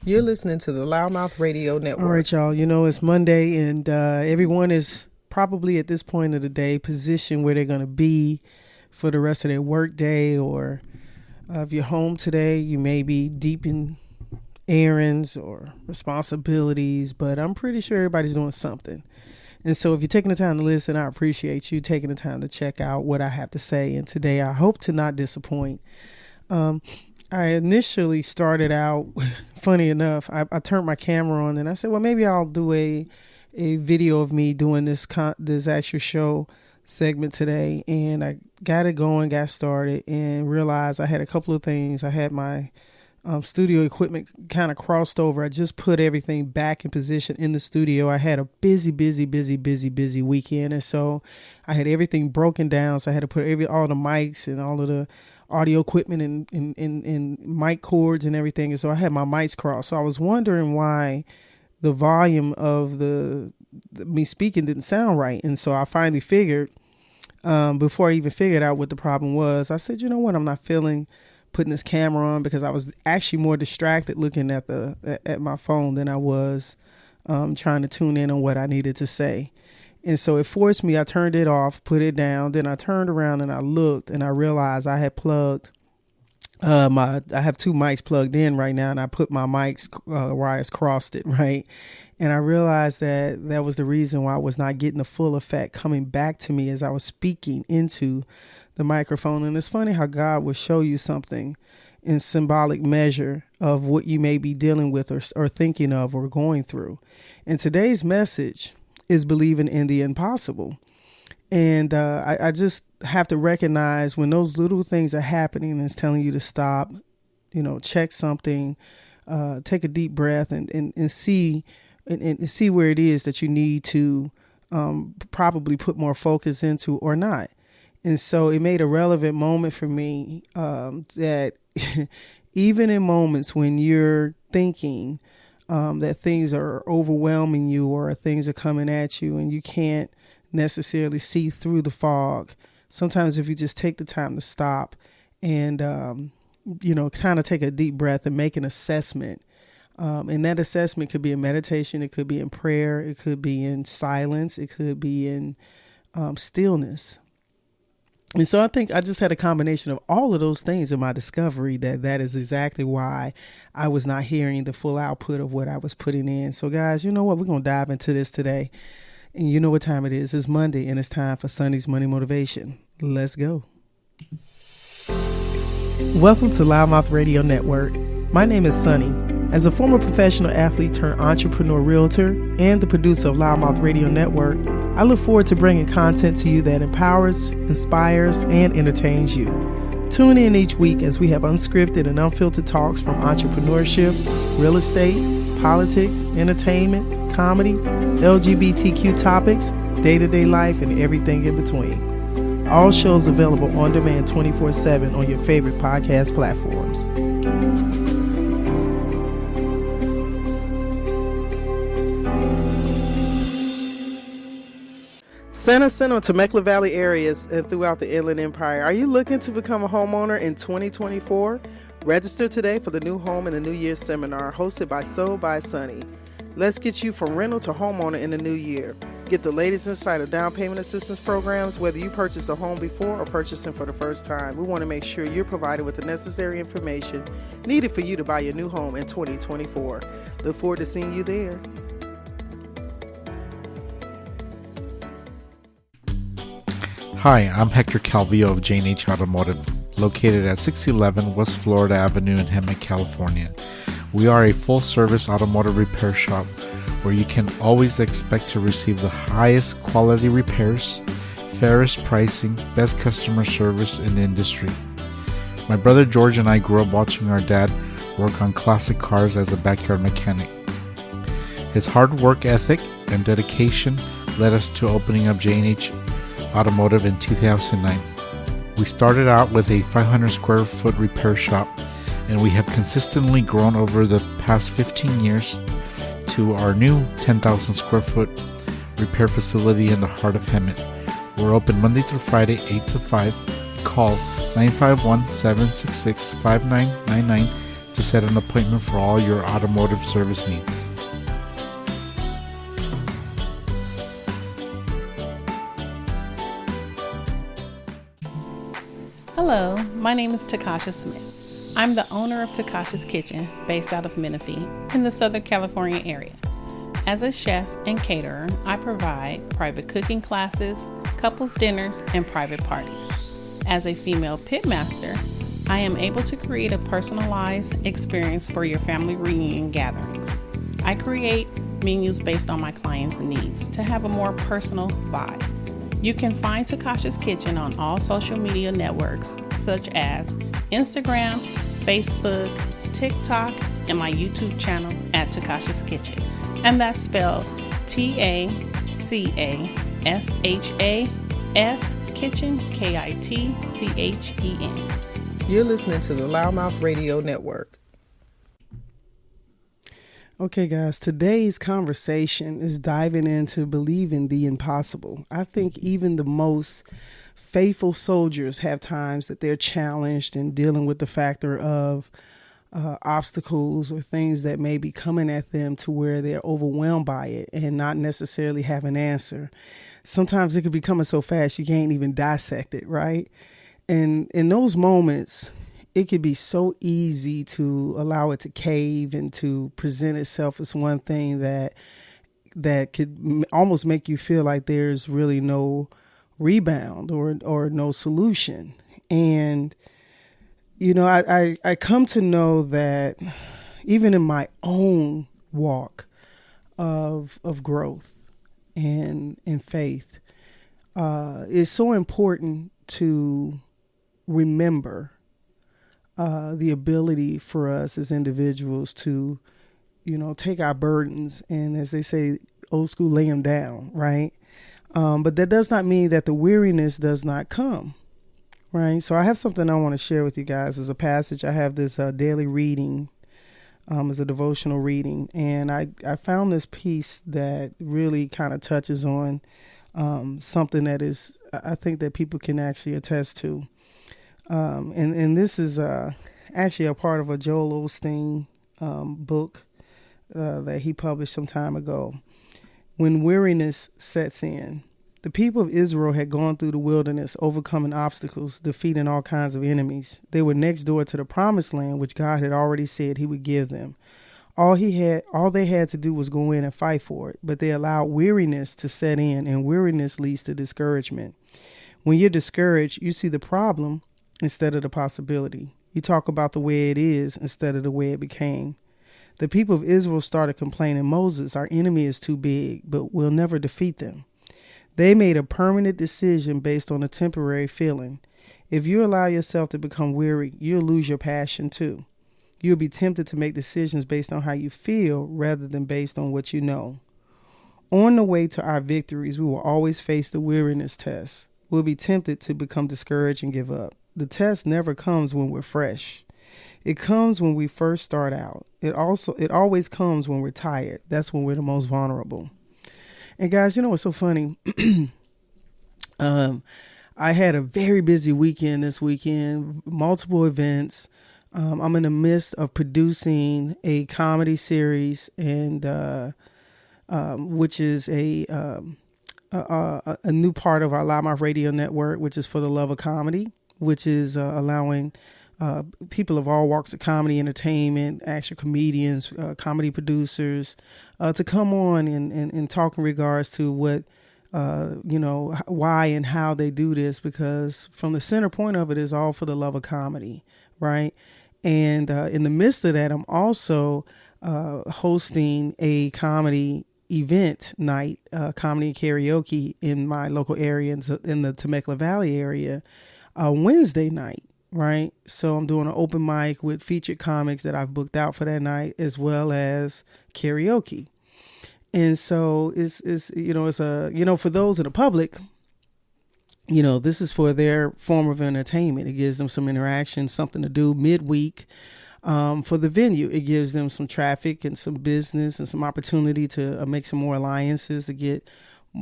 You're listening to the Loudmouth Radio Network. All right, y'all. You know, it's Monday, and everyone is probably at this point of the day positioned where they're going to be for the rest of their work day, or if you're home today, you may be deep in errands or responsibilities, but I'm pretty sure everybody's doing something. And so if you're taking the time to listen, I appreciate you taking the time to check out what I have to say. And today I hope to not disappoint. I initially started out, funny enough, I turned my camera on and I said, well, maybe I'll do a video of me doing this actual show segment today. And I got it going, got started, and realized I had a couple of things. I had my studio equipment kind of crossed over. I just put everything back in position in the studio. I had a busy weekend. And so I had everything broken down. So I had to put all the mics and all of the audio equipment and mic cords and everything. And so I had my mics crossed. So I was wondering why the volume of me speaking didn't sound right. And so I finally figured, before I even figured out what the problem was, I said, you know what, I'm not feeling putting this camera on, because I was actually more distracted looking at my phone than I was trying to tune in on what I needed to say. And so it forced me. I turned it off, put it down. Then I turned around and I looked and I realized I had plugged I have two mics plugged in right now, and I put my mics wires crossed it, right? And I realized that was the reason why I was not getting the full effect coming back to me as I was speaking into the microphone. And it's funny how God will show you something in symbolic measure of what you may be dealing with or thinking of or going through. And today's message is believing in the impossible. And I just have to recognize when those little things are happening and it's telling you to stop, check something, take a deep breath and see where it is that you need to probably put more focus into or not. And so it made a relevant moment for me that even in moments when you're thinking that things are overwhelming you or things are coming at you and you can't necessarily see through the fog, sometimes if you just take the time to stop and, kind of take a deep breath and make an assessment. And that assessment could be in meditation. It could be in prayer. It could be in silence. It could be in stillness. And so I think I just had a combination of all of those things in my discovery that is exactly why I was not hearing the full output of what I was putting in. So guys, you know what? We're going to dive into this today. And you know what time it is. It's Monday and it's time for Sonny's Money Motivation. Let's go. Welcome to Loudmouth Radio Network. My name is Sonny. As a former professional athlete turned entrepreneur realtor and the producer of Loudmouth Radio Network, I look forward to bringing content to you that empowers, inspires, and entertains you. Tune in each week as we have unscripted and unfiltered talks from entrepreneurship, real estate, politics, entertainment, comedy, LGBTQ topics, day-to-day life, and everything in between. All shows available on demand 24/7 on your favorite podcast platforms. Center on Temecula Valley areas and throughout the Inland Empire. Are you looking to become a homeowner in 2024? Register today for the New Home in the New Year seminar hosted by Sold by Sonny. Let's get you from rental to homeowner in the new year. Get the latest insight of down payment assistance programs, whether you purchased a home before or purchasing for the first time. We want to make sure you're provided with the necessary information needed for you to buy your new home in 2024. Look forward to seeing you there. Hi, I'm Hector Calvillo of J&H Automotive, located at 611 West Florida Avenue in Hemet, California. We are a full-service automotive repair shop where you can always expect to receive the highest quality repairs, fairest pricing, best customer service in the industry. My brother George and I grew up watching our dad work on classic cars as a backyard mechanic. His hard work ethic and dedication led us to opening up J&H Automotive in 2009. We started out with a 500 square foot repair shop, and we have consistently grown over the past 15 years to our new 10,000 square foot repair facility in the heart of Hemet. We're open Monday through Friday, 8 to 5. Call 951-766-5999 to set an appointment for all your automotive service needs. Hello, my name is Takasha Smith. I'm the owner of Takasha's Kitchen, based out of Menifee in the Southern California area. As a chef and caterer, I provide private cooking classes, couples dinners, and private parties. As a female pitmaster, I am able to create a personalized experience for your family reunion gatherings. I create menus based on my clients' needs to have a more personal vibe. You can find Takasha's Kitchen on all social media networks such as Instagram, Facebook, TikTok, and my YouTube channel at Takasha's Kitchen. And that's spelled TACASHAS Kitchen, KITCHEN. You're listening to the Loudmouth Radio Network. Okay, guys, today's conversation is diving into believing the impossible. I think even the most faithful soldiers have times that they're challenged in dealing with the factor of obstacles or things that may be coming at them to where they're overwhelmed by it and not necessarily have an answer. Sometimes it could be coming so fast you can't even dissect it, right? And in those moments, it could be so easy to allow it to cave and to present itself as one thing that could almost make you feel like there's really no rebound or no solution. And, you know, I come to know that even in my own walk of growth and in faith, it's so important to remember the ability for us as individuals to, you know, take our burdens and, as they say, old school, lay them down, right? But that does not mean that the weariness does not come, right? So I have something I want to share with you guys as a passage. I have this daily reading as a devotional reading, and I found this piece that really kind of touches on something that is, I think that people can actually attest to. And this is actually a part of a Joel Osteen book that he published some time ago. When weariness sets in, the people of Israel had gone through the wilderness, overcoming obstacles, defeating all kinds of enemies. They were next door to the promised land, which God had already said he would give them. All they had to do was go in and fight for it, but they allowed weariness to set in, and weariness leads to discouragement. When you're discouraged, you see the problem instead of the possibility. You talk about the way it is instead of the way it became. The people of Israel started complaining, Moses, our enemy is too big, but we'll never defeat them. They made a permanent decision based on a temporary feeling. If you allow yourself to become weary, you'll lose your passion too. You'll be tempted to make decisions based on how you feel rather than based on what you know. On the way to our victories, we will always face the weariness test. We'll be tempted to become discouraged and give up. The test never comes when we're fresh. It comes when we first start out. It always comes when we're tired. That's when we're the most vulnerable. And guys, you know what's so funny? I had a very busy weekend this weekend, multiple events. I'm in the midst of producing a comedy series, and which is a new part of our Loudmouth Radio Network, which is for the love of comedy, which is allowing people of all walks of comedy, entertainment, action comedians, comedy producers, to come on and talk in regards to what, why and how they do this, because from the center point of it is all for the love of comedy, right? And in the midst of that, I'm also hosting a comedy event night, comedy and karaoke in my local area, in the Temecula Valley area, Wednesday night. Right. So I'm doing an open mic with featured comics that I've booked out for that night, as well as karaoke. And so it's for those in the public, this is for their form of entertainment. It gives them some interaction, something to do midweek. For the venue, it gives them some traffic and some business and some opportunity to make some more alliances, to get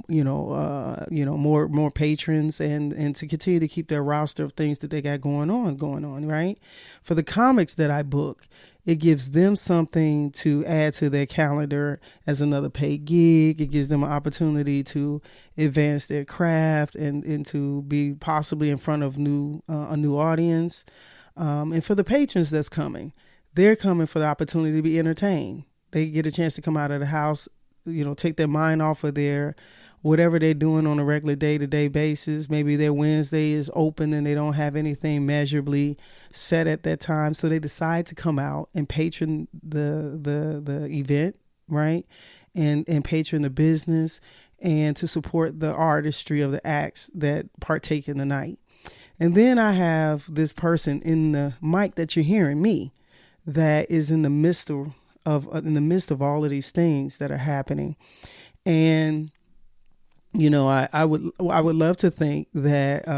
more patrons and to continue to keep their roster of things that they got going on, right? For the comics that I book, it gives them something to add to their calendar as another paid gig. It gives them an opportunity to advance their craft and to be possibly in front of a new audience. And for the patrons that's coming, they're coming for the opportunity to be entertained. They get a chance to come out of the house, take their mind off of their whatever they're doing on a regular day-to-day basis. Maybe their Wednesday is open and they don't have anything measurably set at that time. So they decide to come out and patron the event, right? And patron the business and to support the artistry of the acts that partake in the night. And then I have this person in the mic that you're hearing, me, that is in the midst of all of these things that are happening. And I would love to think that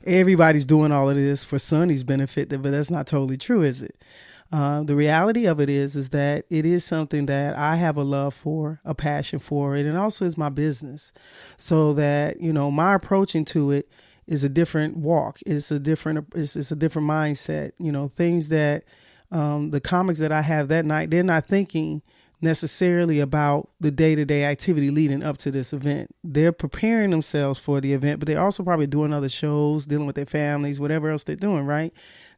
everybody's doing all of this for Sonny's benefit, but that's not totally true, is it? The reality of it is that it is something that I have a love for, a passion for, and it also is my business. So that, my approach into it is a different walk. It's a different mindset. Things that the comics that I have that night, they're not thinking necessarily about the day-to-day activity leading up to this event. They're preparing themselves for the event, but they're also probably doing other shows, dealing with their families, whatever else they're doing, right?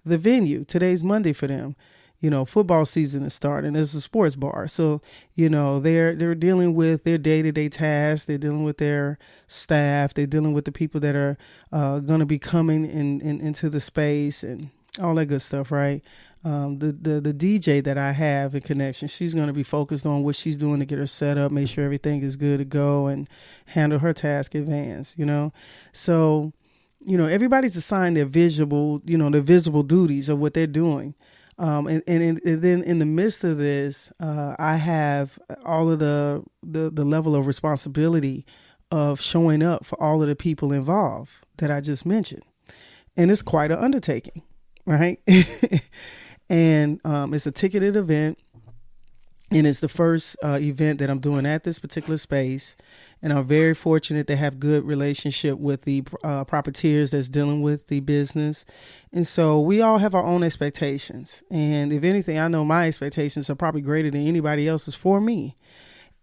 The venue, today's Monday for them. Football season is starting. It's a sports bar. So, they're dealing with their day-to-day tasks. They're dealing with their staff. They're dealing with the people that are going to be coming into the space and all that good stuff, right? The DJ that I have in connection, she's going to be focused on what she's doing to get her set up, make sure everything is good to go and handle her task in advance, So, everybody's assigned their visible duties of what they're doing. And then in the midst of this, I have all of the level of responsibility of showing up for all of the people involved that I just mentioned. And it's quite an undertaking, right? And it's a ticketed event, and it's the first event that I'm doing at this particular space. And I'm very fortunate to have good relationship with the proprietors that's dealing with the business. And so we all have our own expectations. And if anything, I know my expectations are probably greater than anybody else's for me.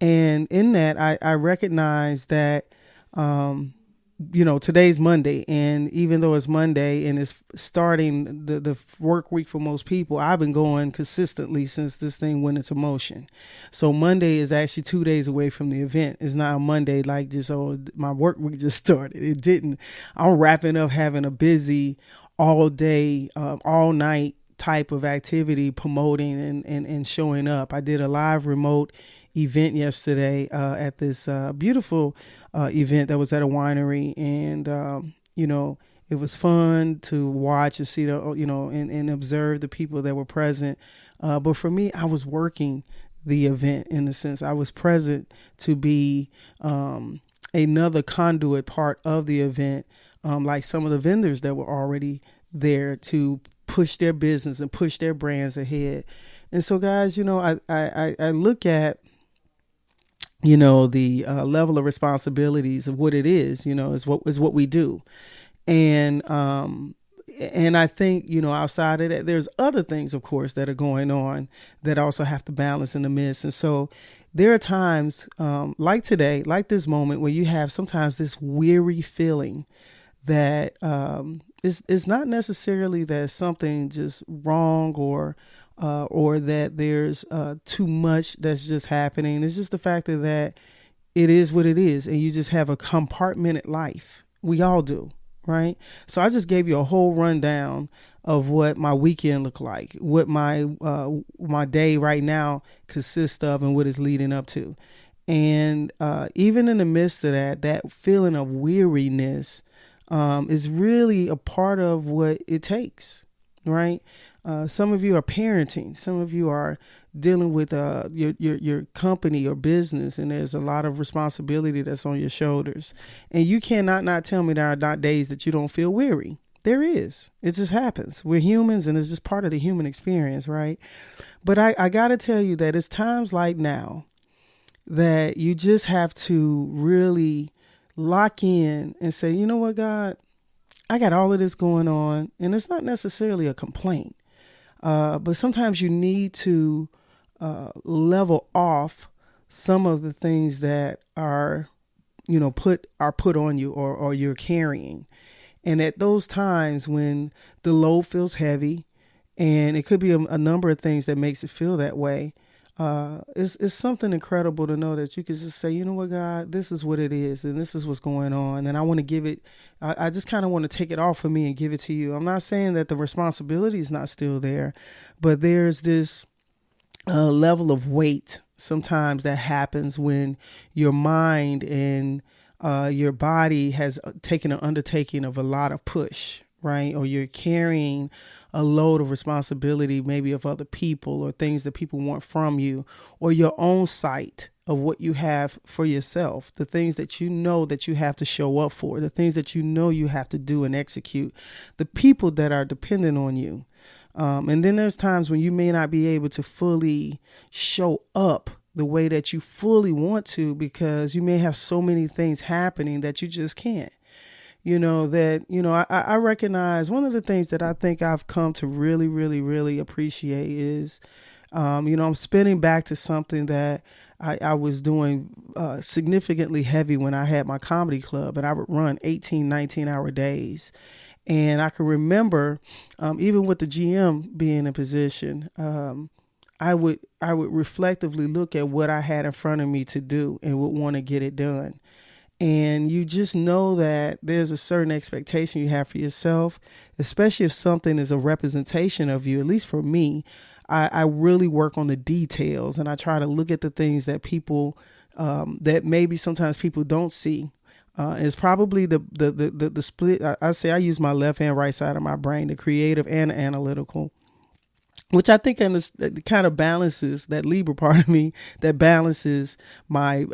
And in that, I recognize that, today's Monday, and even though it's Monday and it's starting the work week for most people, I've been going consistently since this thing went into motion. So Monday is actually 2 days away from the event. It's not a Monday like just, my work week just started. It didn't. I'm wrapping up having a busy all day, all night type of activity, promoting and showing up. I did a live remote event yesterday at this beautiful event that was at a winery, and it was fun to watch and see and observe the people that were present. But for me, I was working the event in the sense I was present to be another conduit part of the event, like some of the vendors that were already there to push their business and push their brands ahead. And so, guys, I look at the level of responsibilities of what it is, is what we do. And I think, outside of that, there's other things, of course, that are going on that also have to balance in the midst. And so there are times like today, like this moment, where you have sometimes this weary feeling that it's not necessarily that something just wrong or that there's too much that's just happening. It's just the fact that it is what it is, and you just have a compartmented life. We all do, right? So I just gave you a whole rundown of what my weekend looked like, what my day right now consists of, and what it's leading up to. And even in the midst of that feeling of weariness is really a part of what it takes, right? Some of you are parenting. Some of you are dealing with your company or business, and there's a lot of responsibility that's on your shoulders. And you cannot not tell me there are not days that you don't feel weary. There is. It just happens. We're humans, and it's just part of the human experience, right? But I got to tell you that it's times like now that you just have to really lock in and say, you know what, God, I got all of this going on, and it's not necessarily a complaint. But sometimes you need to level off some of the things that are, put on you or you're carrying. And at those times when the load feels heavy, and it could be a number of things that makes it feel that way, it's something incredible to know that you can just say, you know what, God, this is what it is, and this is what's going on, and I want to give it. I just kind of want to take it off of me and give it to you. I'm not saying that the responsibility is not still there, but there's this level of weight sometimes that happens when your mind and your body has taken an undertaking of a lot of push, right? Or you're carrying a load of responsibility, maybe of other people or things that people want from you, or your own sight of what you have for yourself, the things that you know that you have to show up for, the things that you know you have to do and execute, the people that are dependent on you. And then there's times when you may not be able to fully show up the way that you fully want to, because you may have so many things happening that you just can't. I recognize one of the things that I think I've come to really, really, really appreciate is, I'm spinning back to something that I was doing significantly heavy when I had my comedy club, and I would run 18, 19-hour days. And I can remember, even with the GM being in position, I would reflectively look at what I had in front of me to do and would want to get it done. And you just know that there's a certain expectation you have for yourself, especially if something is a representation of you. At least for me, I really work on the details, and I try to look at the things that people, that maybe sometimes people don't see. It's probably the split. I say I use my left and right side of my brain, the creative and the analytical, which I think kind of balances that Libra part of me that balances my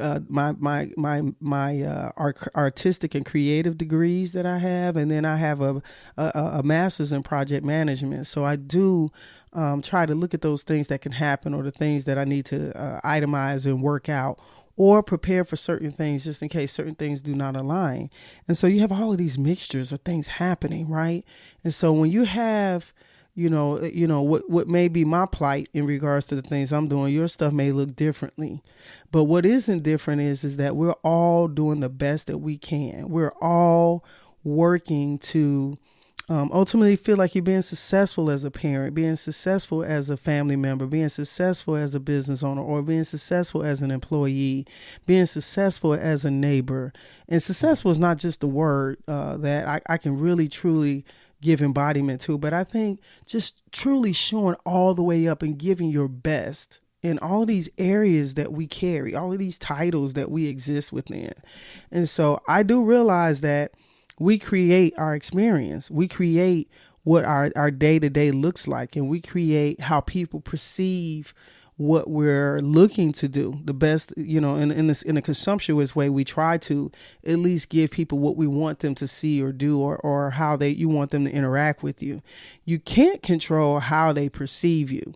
artistic and creative degrees that I have, and then I have a master's in project management. So I do try to look at those things that can happen, or the things that I need to itemize and work out, or prepare for certain things just in case certain things do not align. And so you have all of these mixtures of things happening, right? And so when you have what may be my plight in regards to the things I'm doing, your stuff may look differently. But what isn't different is that we're all doing the best that we can. We're all working to ultimately feel like you're being successful as a parent, being successful as a family member, being successful as a business owner, or being successful as an employee, being successful as a neighbor. And successful is not just the word that I can really, truly give embodiment to, but I think just truly showing all the way up and giving your best in all of these areas that we carry, all of these titles that we exist within. And so I do realize that we create our experience. We create what our day-to-day looks like, and we create how people perceive what we're looking to do the best, in a consumptuous way. We try to at least give people what we want them to see or do, or how you want them to interact with you. You can't control how they perceive you,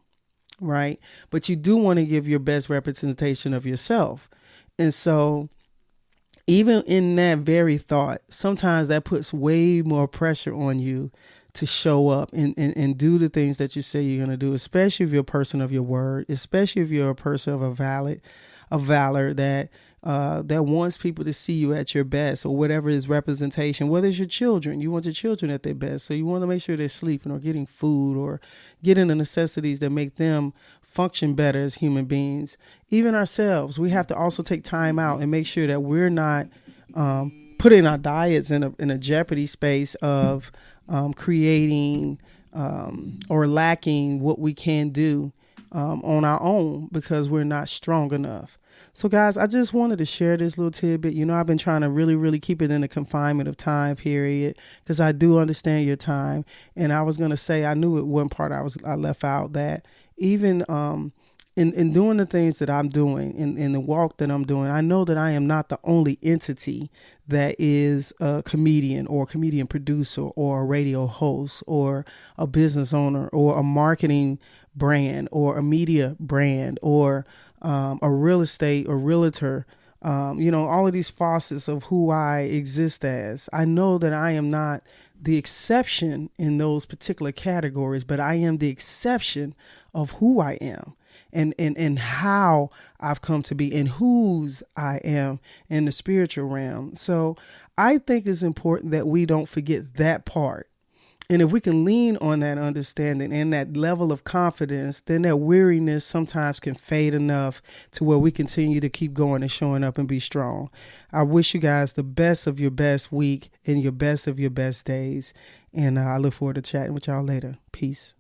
right? But you do want to give your best representation of yourself. And so even in that very thought, sometimes that puts way more pressure on you to show up and do the things that you say you're going to do, especially if you're a person of your word, especially if you're a person of a valor that wants people to see you at your best, or whatever is representation, whether it's your children. You want your children at their best. So you want to make sure they're sleeping or getting food or getting the necessities that make them function better as human beings. Even ourselves, we have to also take time out and make sure that we're not putting our diets in a jeopardy space of creating or lacking what we can do on our own because we're not strong enough. So guys, I just wanted to share this little tidbit. I've been trying to really, really keep it in the confinement of time period, because I do understand your time. And I was going to say, I knew at one part I left out that even in doing the things that I'm doing, in the walk that I'm doing, I know that I am not the only entity that is a comedian or a comedian producer or a radio host or a business owner or a marketing brand or a media brand or a real estate or realtor. All of these facets of who I exist as. I know that I am not the exception in those particular categories, but I am the exception of who I am and how I've come to be and whose I am in the spiritual realm. So I think it's important that we don't forget that part. And if we can lean on that understanding and that level of confidence, then that weariness sometimes can fade enough to where we continue to keep going and showing up and be strong. I wish you guys the best of your best week and your best of your best days. And I look forward to chatting with y'all later. Peace.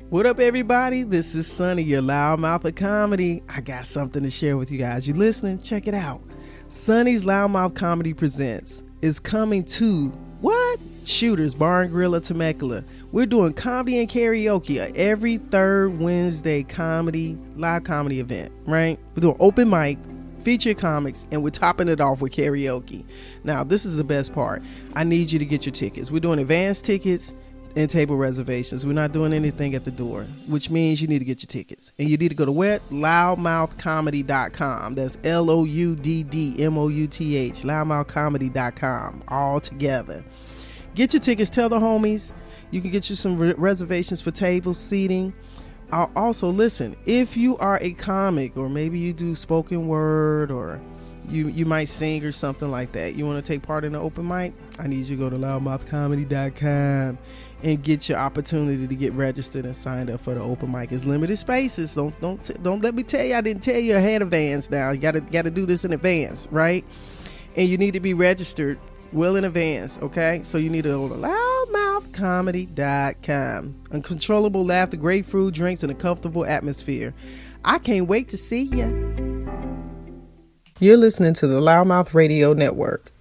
What up, everybody? This is Sonny, your loudmouth of comedy. I got something to share with you guys. You listening? Check it out. Sonny's Loudmouth Comedy Presents is coming to, what? Shooters Bar and Grill of Temecula. We're doing comedy and karaoke every third Wednesday live comedy event, right? We're doing open mic, feature comics, and we're topping it off with karaoke. Now, this is the best part. I need you to get your tickets. We're doing advance tickets and table reservations. We're not doing anything at the door, which means you need to get your tickets. And you need to go to where? loudmouthcomedy.com. That's LOUDDMOUTH, loudmouthcomedy.com, all together. Get your tickets. Tell the homies. You can get you some reservations for tables, seating. Also, listen, if you are a comic or maybe you do spoken word or you might sing or something like that, you want to take part in the open mic, I need you to go to loudmouthcomedy.com and get your opportunity to get registered and signed up for the open mic. It's limited spaces. Don't let me tell you I didn't tell you ahead of advance. Now you gotta do this in advance, right? And you need to be registered well in advance, okay? So you need to go to loudmouthcomedy.com. Uncontrollable laughter, great food, drinks, and a comfortable atmosphere. I can't wait to see you. You're listening to the Loudmouth Radio Network.